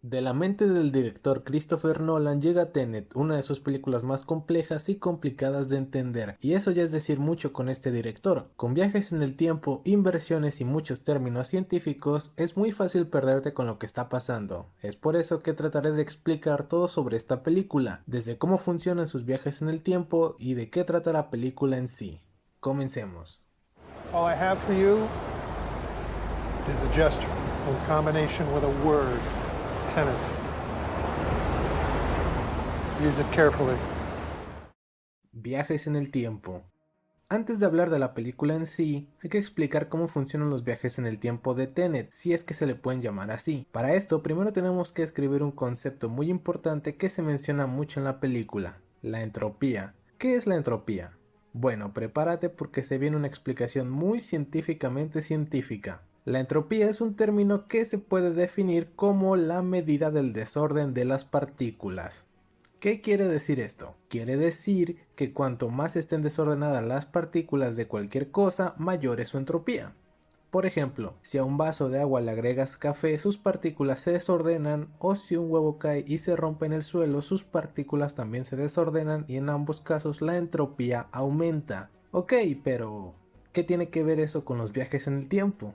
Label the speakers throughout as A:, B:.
A: De la mente del director Christopher Nolan llega Tenet, una de sus películas más complejas y complicadas de entender, y eso ya es decir mucho con este director. Con viajes en el tiempo, inversiones y muchos términos científicos, es muy fácil perderte con lo que está pasando. Es por eso que trataré de explicar todo sobre esta película, desde cómo funcionan sus viajes en el tiempo y de qué trata la película en sí. Comencemos.
B: All I have for you is a gesture in combination with a word, tenet. Use it carefully.
A: Viajes en el tiempo. Antes de hablar de la película en sí, hay que explicar cómo funcionan los viajes en el tiempo de Tenet, si es que se le pueden llamar así. Para esto, primero tenemos que escribir un concepto muy importante que se menciona mucho en la película, la entropía. ¿Qué es la entropía? Bueno, prepárate porque se viene una explicación muy científicamente científica. La entropía es un término que se puede definir como la medida del desorden de las partículas. ¿Qué quiere decir esto? Quiere decir que cuanto más estén desordenadas las partículas de cualquier cosa, mayor es su entropía. Por ejemplo, si a un vaso de agua le agregas café, sus partículas se desordenan, o si un huevo cae y se rompe en el suelo, sus partículas también se desordenan y en ambos casos la entropía aumenta. Ok, pero ¿qué tiene que ver eso con los viajes en el tiempo?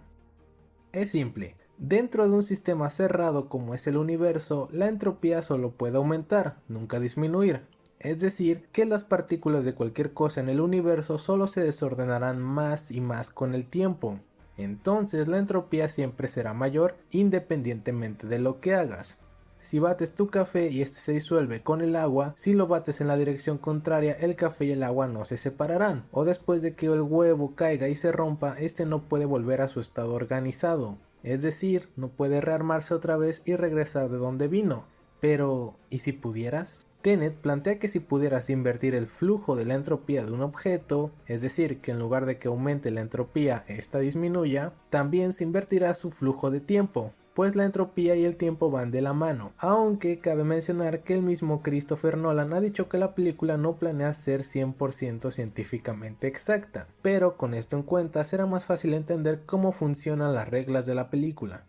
A: Es simple. Dentro de un sistema cerrado como es el universo, la entropía solo puede aumentar, nunca disminuir. Es decir, que las partículas de cualquier cosa en el universo solo se desordenarán más y más con el tiempo. Entonces la entropía siempre será mayor independientemente de lo que hagas. Si bates tu café y este se disuelve con el agua, si lo bates en la dirección contraria, el café y el agua no se separarán. O después de que el huevo caiga y se rompa, este no puede volver a su estado organizado. Es decir, no puede rearmarse otra vez y regresar de donde vino. Pero, ¿y si pudieras? Tenet plantea que si pudieras invertir el flujo de la entropía de un objeto, es decir, que en lugar de que aumente la entropía, esta disminuya, también se invertirá su flujo de tiempo, pues la entropía y el tiempo van de la mano, aunque cabe mencionar que el mismo Christopher Nolan ha dicho que la película no planea ser 100% científicamente exacta, pero con esto en cuenta será más fácil entender cómo funcionan las reglas de la película.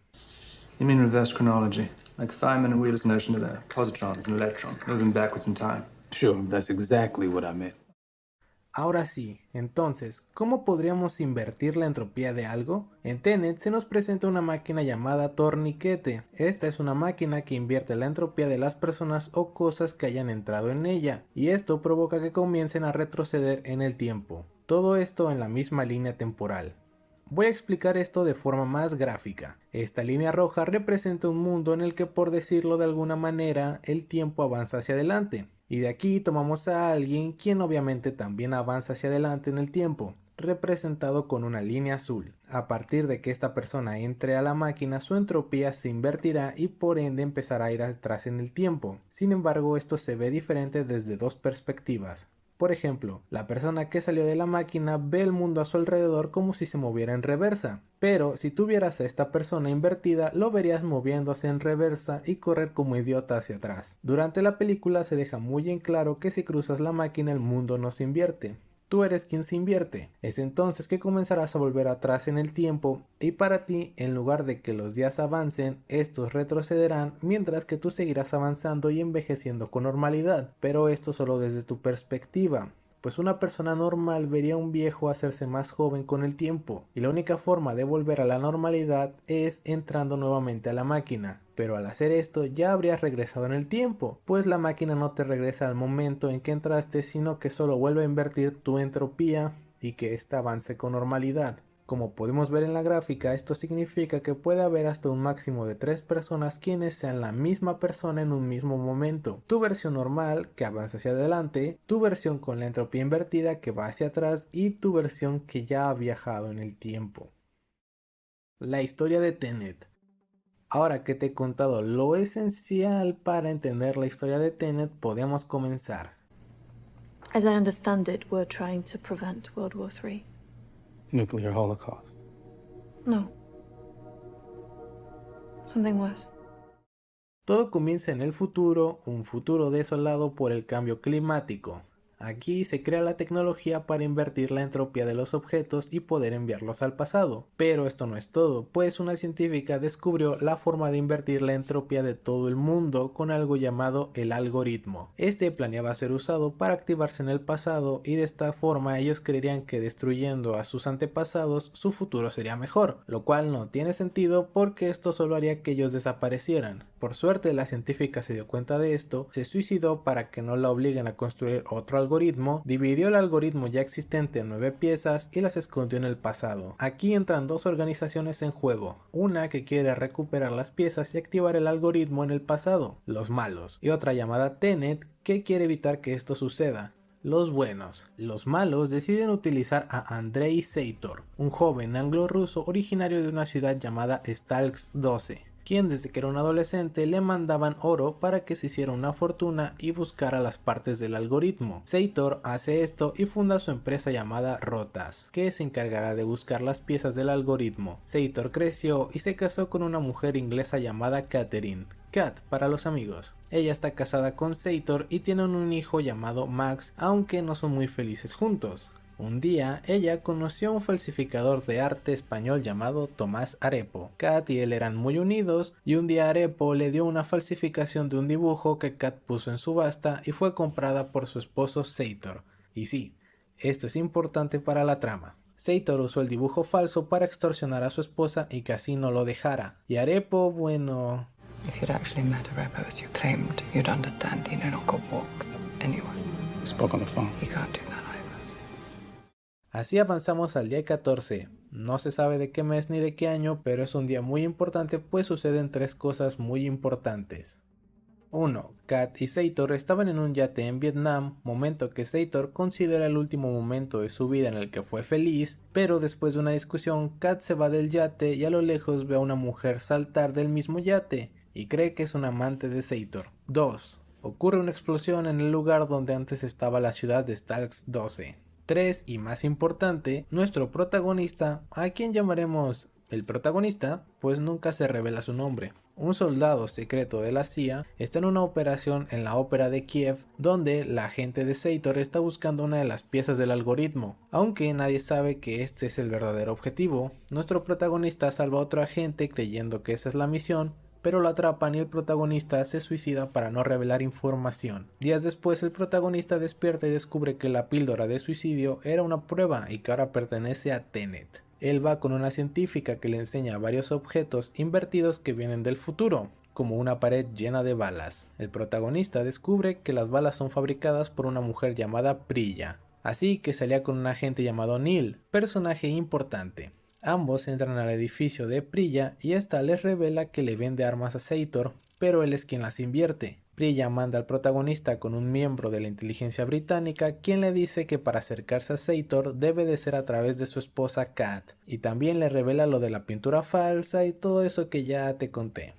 C: You mean reverse chronology? Like Feynman and Wheeler's notion of a positron as an electron, moving backwards in time.
D: Sure, that's exactly what I meant.
A: Ahora sí, entonces, ¿cómo podríamos invertir la entropía de algo? En Tenet se nos presenta una máquina llamada torniquete. Esta es una máquina que invierte la entropía de las personas o cosas que hayan entrado en ella, y esto provoca que comiencen a retroceder en el tiempo. Todo esto en la misma línea temporal. Voy a explicar esto de forma más gráfica. Esta línea roja representa un mundo en el que, por decirlo de alguna manera, el tiempo avanza hacia adelante. Y de aquí tomamos a alguien quien obviamente también avanza hacia adelante en el tiempo, representado con una línea azul. A partir de que esta persona entre a la máquina, su entropía se invertirá y por ende empezará a ir atrás en el tiempo. Sin embargo, esto se ve diferente desde dos perspectivas. Por ejemplo, la persona que salió de la máquina ve el mundo a su alrededor como si se moviera en reversa, pero si tuvieras a esta persona invertida lo verías moviéndose en reversa y correr como idiota hacia atrás. Durante la película se deja muy en claro que si cruzas la máquina el mundo no se invierte. Tú eres quien se invierte. Es entonces que comenzarás a volver atrás en el tiempo y para ti, en lugar de que los días avancen, estos retrocederán mientras que tú seguirás avanzando y envejeciendo con normalidad. Pero esto solo desde tu perspectiva, pues una persona normal vería a un viejo hacerse más joven con el tiempo, y la única forma de volver a la normalidad es entrando nuevamente a la máquina. Pero al hacer esto ya habrías regresado en el tiempo, pues la máquina no te regresa al momento en que entraste, sino que solo vuelve a invertir tu entropía y que ésta avance con normalidad. Como podemos ver en la gráfica, esto significa que puede haber hasta un máximo de 3 personas quienes sean la misma persona en un mismo momento. Tu versión normal, que avanza hacia adelante, tu versión con la entropía invertida, que va hacia atrás, y tu versión que ya ha viajado en el tiempo. La historia de Tenet. Ahora que te he contado lo esencial para entender la historia de Tenet, podemos comenzar.
E: As I understand it, we're trying to prevent World War III.
D: Nuclear holocaust.
E: No. Something worse.
A: Todo comienza en el futuro, un futuro desolado por el cambio climático. Aquí se crea la tecnología para invertir la entropía de los objetos y poder enviarlos al pasado. Pero esto no es todo, pues una científica descubrió la forma de invertir la entropía de todo el mundo con algo llamado el algoritmo. Este planeaba ser usado para activarse en el pasado y de esta forma ellos creerían que destruyendo a sus antepasados su futuro sería mejor, lo cual no tiene sentido porque esto solo haría que ellos desaparecieran. Por suerte la científica se dio cuenta de esto, se suicidó para que no la obliguen a construir otro algoritmo, dividió el algoritmo ya existente en 9 piezas y las escondió en el pasado. Aquí entran dos organizaciones en juego, una que quiere recuperar las piezas y activar el algoritmo en el pasado, los malos, y otra llamada Tenet que quiere evitar que esto suceda. Los buenos. Los malos deciden utilizar a Andrei Seitor, un joven anglo-ruso originario de una ciudad llamada Stalks 12. Quien desde que era un adolescente le mandaban oro para que se hiciera una fortuna y buscara las partes del algoritmo. Seitor hace esto y funda su empresa llamada Rotas, que se encargará de buscar las piezas del algoritmo. Seitor creció y se casó con una mujer inglesa llamada Catherine. Kat para los amigos. Ella está casada con Seitor y tienen un hijo llamado Max, aunque no son muy felices juntos. Un día, ella conoció a un falsificador de arte español llamado Tomás Arepo. Kat y él eran muy unidos y un día Arepo le dio una falsificación de un dibujo que Kat puso en subasta y fue comprada por su esposo Seitor. Y sí, esto es importante para la trama. Seitor usó el dibujo falso para extorsionar a su esposa y que así no lo dejara. Y Arepo, bueno...
F: If you'd actually met Arepo as you claimed, you'd understand he no longer walks anywhere.
D: Spoke on the phone.
F: He can't do that.
A: Así avanzamos al día 14, no se sabe de qué mes ni de qué año, pero es un día muy importante pues suceden 3 cosas muy importantes. 1. Kat y Seitor estaban en un yate en Vietnam, momento que Seitor considera el último momento de su vida en el que fue feliz, pero después de una discusión Kat se va del yate y a lo lejos ve a una mujer saltar del mismo yate y cree que es un amante de Seitor. 2. Ocurre una explosión en el lugar donde antes estaba la ciudad de Stalks 12. 3. Y más importante, nuestro protagonista, a quien llamaremos el protagonista, pues nunca se revela su nombre. Un soldado secreto de la CIA está en una operación en la ópera de Kiev, donde la agente de Seitor está buscando una de las piezas del algoritmo. Aunque nadie sabe que este es el verdadero objetivo, nuestro protagonista salva a otro agente creyendo que esa es la misión, pero lo atrapan y el protagonista se suicida para no revelar información. Días después el protagonista despierta y descubre que la píldora de suicidio era una prueba y que ahora pertenece a Tenet. Él va con una científica que le enseña varios objetos invertidos que vienen del futuro, como una pared llena de balas. El protagonista descubre que las balas son fabricadas por una mujer llamada Priya, así que salía con un agente llamado Neil, personaje importante. Ambos entran al edificio de Priya y esta les revela que le vende armas a Seitor, pero él es quien las invierte. Priya manda al protagonista con un miembro de la inteligencia británica quien le dice que para acercarse a Seitor debe de ser a través de su esposa Kat, y también le revela lo de la pintura falsa y todo eso que ya te conté.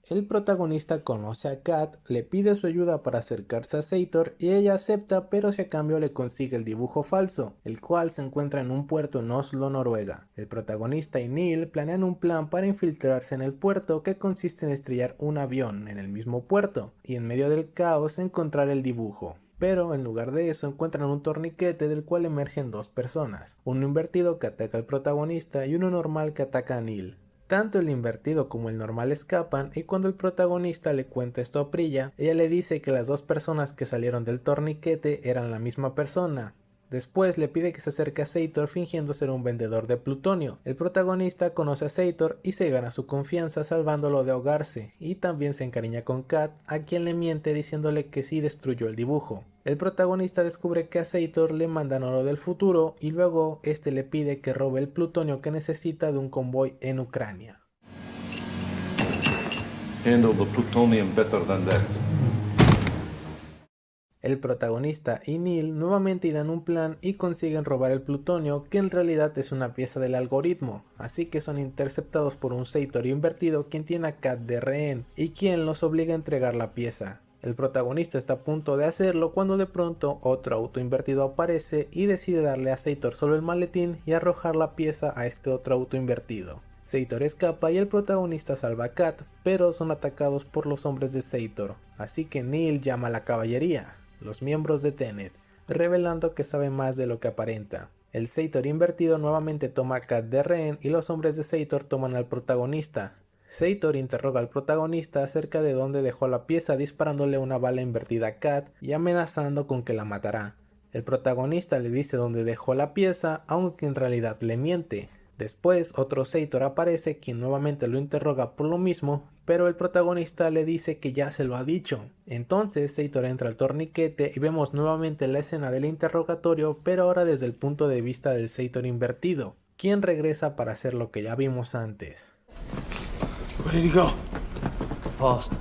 A: El protagonista conoce a Kat, le pide su ayuda para acercarse a Seitor y ella acepta, pero si a cambio le consigue el dibujo falso, el cual se encuentra en un puerto en Oslo, Noruega. El protagonista y Neil planean un plan para infiltrarse en el puerto que consiste en estrellar un avión en el mismo puerto y en medio del caos encontrar el dibujo. Pero en lugar de eso encuentran un torniquete del cual emergen 2 personas, uno invertido que ataca al protagonista y uno normal que ataca a Neil. Tanto el invertido como el normal escapan y cuando el protagonista le cuenta esto a Priya, ella le dice que las 2 personas que salieron del torniquete eran la misma persona. Después le pide que se acerque a Seitor fingiendo ser un vendedor de plutonio. El protagonista conoce a Seitor y se gana su confianza salvándolo de ahogarse, y también se encariña con Kat, a quien le miente diciéndole que sí destruyó el dibujo. El protagonista descubre que a Seitor le mandan oro del futuro y luego este le pide que robe el plutonio que necesita de un convoy en Ucrania.
G: Handle the plutonium better than that.
A: El protagonista y Neil nuevamente idean un plan y consiguen robar el plutonio, que en realidad es una pieza del algoritmo, así que son interceptados por un Seitor invertido quien tiene a Kat de rehén y quien los obliga a entregar la pieza. El protagonista está a punto de hacerlo cuando de pronto otro auto invertido aparece y decide darle a Seitor solo el maletín y arrojar la pieza a este otro auto invertido. Seitor escapa y el protagonista salva a Kat, pero son atacados por los hombres de Seitor, así que Neil llama a la caballería. los miembros de Tenet, revelando que sabe más de lo que aparenta. El Sator invertido nuevamente toma a Kat de rehén y los hombres de Sator toman al protagonista. Sator interroga al protagonista acerca de dónde dejó la pieza disparándole una bala invertida a Kat y amenazando con que la matará. El protagonista le dice dónde dejó la pieza, aunque en realidad le miente. Después otro Sator aparece quien nuevamente lo interroga por lo mismo, pero el protagonista le dice que ya se lo ha dicho. Entonces Sator entra al torniquete y vemos nuevamente la escena del interrogatorio, pero ahora desde el punto de vista del Sator invertido, quien regresa para hacer lo que ya vimos antes.
H: Where did he go?
C: Past.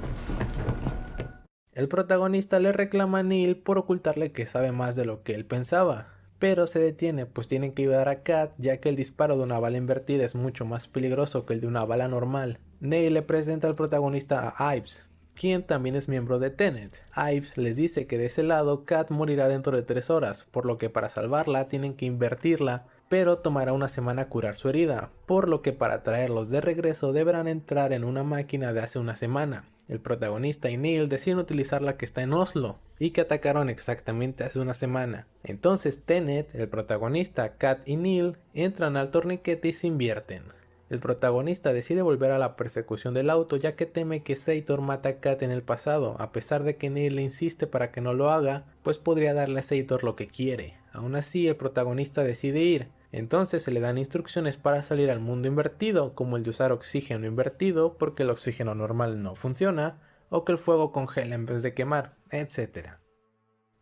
A: El protagonista le reclama a Neil por ocultarle que sabe más de lo que él pensaba, pero se detiene pues tienen que ayudar a Kat ya que el disparo de una bala invertida es mucho más peligroso que el de una bala normal. Neil le presenta al protagonista a Ives, quien también es miembro de Tenet. Ives les dice que de ese lado Kat morirá dentro de 3 horas, por lo que para salvarla tienen que invertirla, pero tomará una semana curar su herida, por lo que para traerlos de regreso deberán entrar en una máquina de hace una semana. El protagonista y Neil deciden utilizar la que está en Oslo y que atacaron exactamente hace una semana. Entonces Tenet, el protagonista, Kat y Neil entran al torniquete y se invierten. El protagonista decide volver a la persecución del auto ya que teme que Sator mata a Kat en el pasado, a pesar de que Neil le insiste para que no lo haga, pues podría darle a Sator lo que quiere. Aún así el protagonista decide ir. Entonces se le dan instrucciones para salir al mundo invertido, como el de usar oxígeno invertido porque el oxígeno normal no funciona, o que el fuego congela en vez de quemar, etc.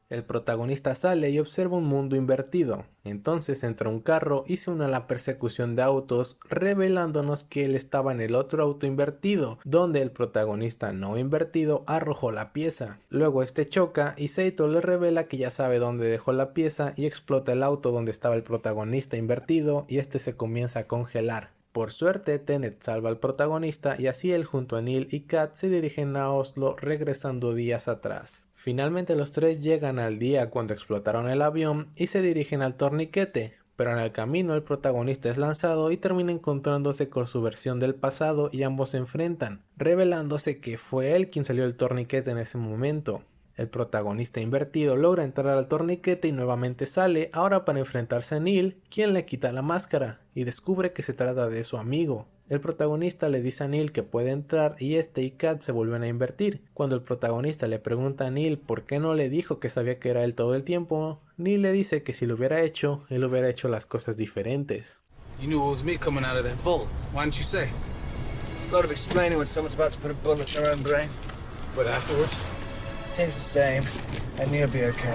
A: El protagonista sale y observa un mundo invertido, entonces entra un carro y se une a la persecución de autos, revelándonos que él estaba en el otro auto invertido, donde el protagonista no invertido arrojó la pieza. Luego este choca y Sator le revela que ya sabe dónde dejó la pieza y explota el auto donde estaba el protagonista invertido y este se comienza a congelar. Por suerte, Tenet salva al protagonista y así él junto a Neil y Kat se dirigen a Oslo regresando días atrás. Finalmente los tres llegan al día cuando explotaron el avión y se dirigen al torniquete, pero en el camino el protagonista es lanzado y termina encontrándose con su versión del pasado y ambos se enfrentan, revelándose que fue él quien salió del torniquete en ese momento. El protagonista invertido logra entrar al torniquete y nuevamente sale, ahora para enfrentarse a Neil, quien le quita la máscara y descubre que se trata de su amigo. El protagonista le dice a Neil que puede entrar y este y Kat se vuelven a invertir. Cuando el protagonista le pregunta a Neil por qué no le dijo que sabía que era él todo el tiempo, Neil le dice que si lo hubiera hecho, él hubiera hecho las cosas diferentes.
H: You knew it was me coming out of that vault. Why didn't you say?
C: It's a lot of explaining when someone's about to put a bullet in their own brain.
H: But afterwards?
C: Things the same. I knew it'd be okay.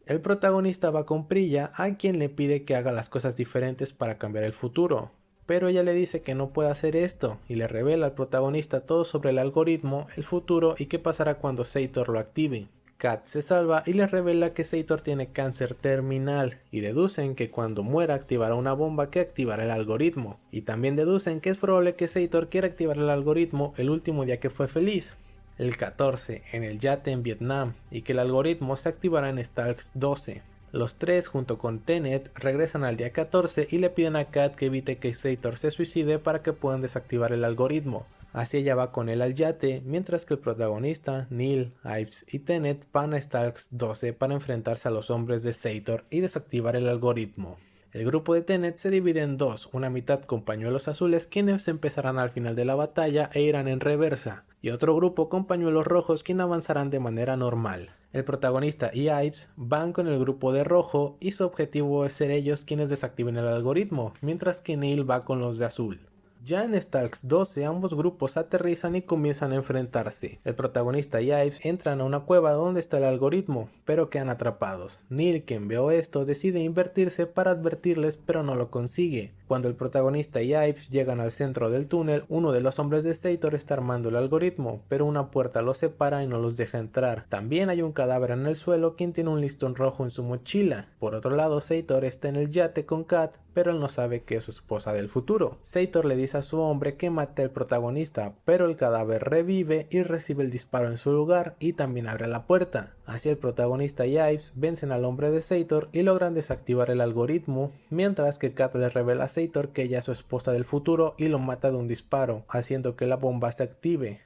A: El protagonista va con Priya, a quien le pide que haga las cosas diferentes para cambiar el futuro, pero ella le dice que no puede hacer esto y le revela al protagonista todo sobre el algoritmo, el futuro y qué pasará cuando Sator lo active. Kat se salva y le revela que Sator tiene cáncer terminal y deducen que cuando muera activará una bomba que activará el algoritmo, y también deducen que es probable que Sator quiera activar el algoritmo el último día que fue feliz, el 14, en el yate en Vietnam, y que el algoritmo se activará en Stalks 12. Los tres junto con Tenet regresan al día 14 y le piden a Kat que evite que Sator se suicide para que puedan desactivar el algoritmo. Así ella va con él al yate, mientras que el protagonista, Neil, Ives y Tenet van a Stalks 12 para enfrentarse a los hombres de Sator y desactivar el algoritmo. El grupo de Tenet se divide en dos, una mitad con pañuelos azules quienes empezarán al final de la batalla e irán en reversa, y otro grupo con pañuelos rojos quienes avanzarán de manera normal. El protagonista y Ives van con el grupo de rojo y su objetivo es ser ellos quienes desactiven el algoritmo, mientras que Neil va con los de azul. Ya en Stalks 12 ambos grupos aterrizan y comienzan a enfrentarse. El protagonista y Ives entran a una cueva donde está el algoritmo, pero quedan atrapados. Neil, quien vio esto, decide invertirse para advertirles pero no lo consigue. Cuando el protagonista y Ives llegan al centro del túnel, uno de los hombres de Sator está armando el algoritmo, pero una puerta los separa y no los deja entrar. También hay un cadáver en el suelo quien tiene un listón rojo en su mochila. Por otro lado, Sator está en el yate con Kat, pero él no sabe que es su esposa del futuro. Sator le dice a su hombre que mate al protagonista, pero el cadáver revive y recibe el disparo en su lugar y también abre la puerta. Así el protagonista y Ives vencen al hombre de Sator y logran desactivar el algoritmo, mientras que Kat le revela a Sator que ella es su esposa del futuro y lo mata de un disparo, haciendo que la bomba se active.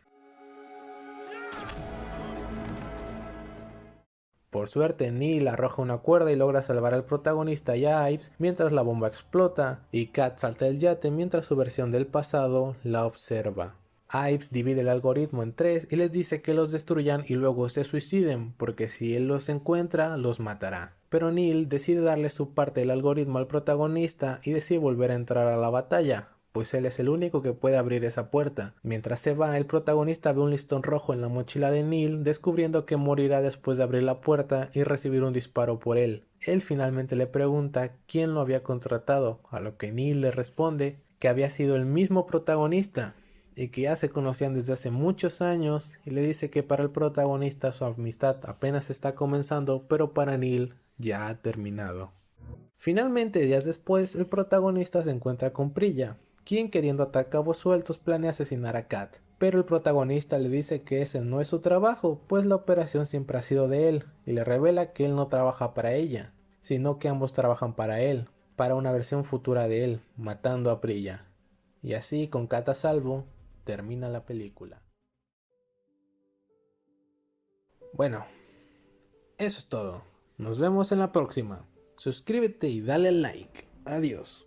A: Por suerte, Neil arroja una cuerda y logra salvar al protagonista y a Ives mientras la bomba explota, y Kat salta del yate mientras su versión del pasado la observa. Ives divide el algoritmo en 3 y les dice que los destruyan y luego se suiciden, porque si él los encuentra, los matará. Pero Neil decide darle su parte del algoritmo al protagonista y decide volver a entrar a la batalla, pues él es el único que puede abrir esa puerta. Mientras se va, el protagonista ve un listón rojo en la mochila de Neil, descubriendo que morirá después de abrir la puerta y recibir un disparo por él. Él finalmente le pregunta quién lo había contratado, a lo que Neil le responde que había sido el mismo protagonista y que ya se conocían desde hace muchos años, y le dice que para el protagonista su amistad apenas está comenzando, pero para Neil ya ha terminado. Finalmente, días después, el protagonista se encuentra con Priya, quien, queriendo atar cabos sueltos, planea asesinar a Kat. Pero el protagonista le dice que ese no es su trabajo, pues la operación siempre ha sido de él, y le revela que él no trabaja para ella, sino que ambos trabajan para él, para una versión futura de él, matando a Priya. Y así, con Kat a salvo, termina la película. Bueno, eso es todo. Nos vemos en la próxima. Suscríbete y dale like. Adiós.